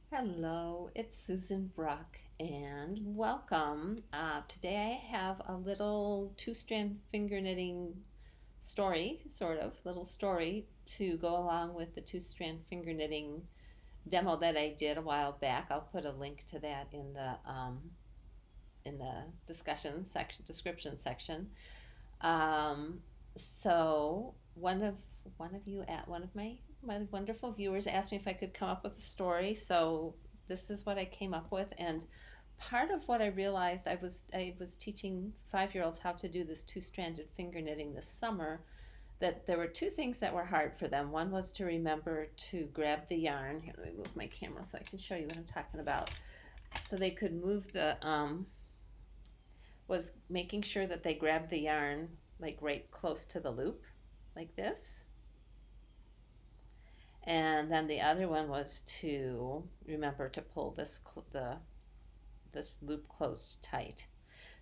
Hello, it's Susan Bruck, and welcome. Today I have a little two-strand finger knitting story, sort of little story to go along with the two-strand finger knitting demo that I did a while back. I'll put a link to that in the discussion section, description section. Um, so one of you at one of my wonderful viewers asked me if I could come up with a story. So this is what I came up with, and part of what I realized I was teaching 5-year-olds how to do this two-stranded finger knitting this summer. That there were two things that were hard for them. One was to remember to grab the yarn. Here, let me move my camera so I can show you what I'm talking about. So they could move the was making sure that they grabbed the yarn like right close to the loop, like this. And then the other one was to remember to pull this loop closed tight.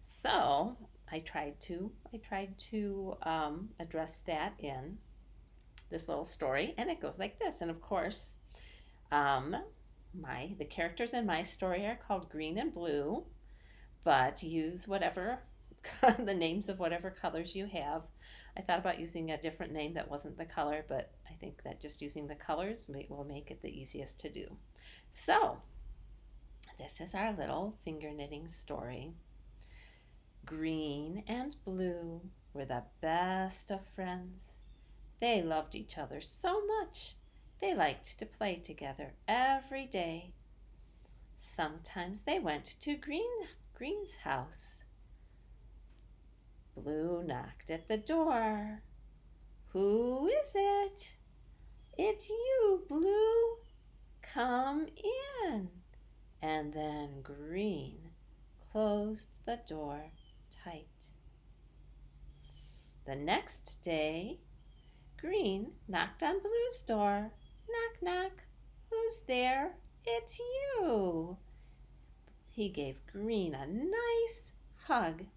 So I tried to address that in this little story, and it goes like this. And of course, um, my the characters in my story are called Green and Blue, but use whatever the names of whatever colors you have. I thought about using a different name that wasn't the color, but I think that just using the colors will make it the easiest to do. So, this is our little finger knitting story. Green and Blue were the best of friends. They loved each other so much. They liked to play together every day. Sometimes they went to Green's house. Blue knocked at the door. "Who is it?" "It's you, Blue. Come in." And then Green closed the door tight. The next day, Green knocked on Blue's door. "Knock, knock. Who's there?" "It's you." He gave Green a nice hug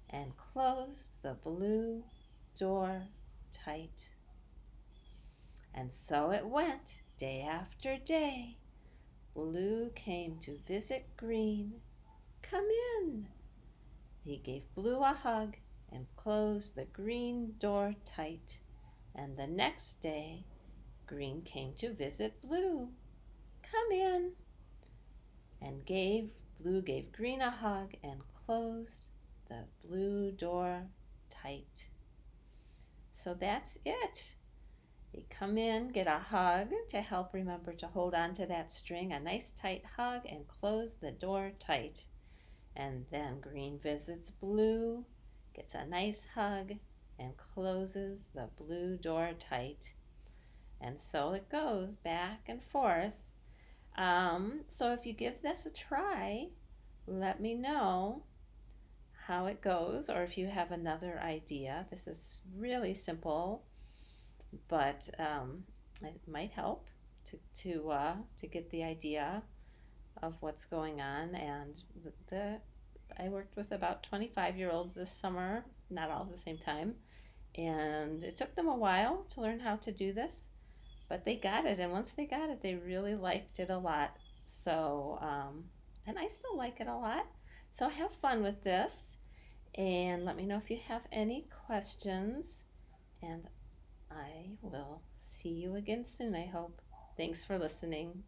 and closed the blue door tight. And so it went, day after day. Blue came to visit Green. "Come in." He gave Blue a hug and closed the green door tight. And the next day, Green came to visit Blue. "Come in." And Blue gave Green a hug and closed the blue door tight. So that's it. You come in, get a hug to help remember to hold on to that string, a nice tight hug, and close the door tight. And then Green visits Blue, gets a nice hug, and closes the blue door tight. And so it goes back and forth. So if you give this a try, let me know how it goes, or if you have another idea. This is really simple, but it might help to get the idea of what's going on. And the I worked with about 25-year-olds this summer, not all at the same time, and it took them a while to learn how to do this, but they got it. And once they got it, they really liked it a lot. So, and I still like it a lot. So have fun with this, and let me know if you have any questions. And I will see you again soon, I hope. Thanks for listening.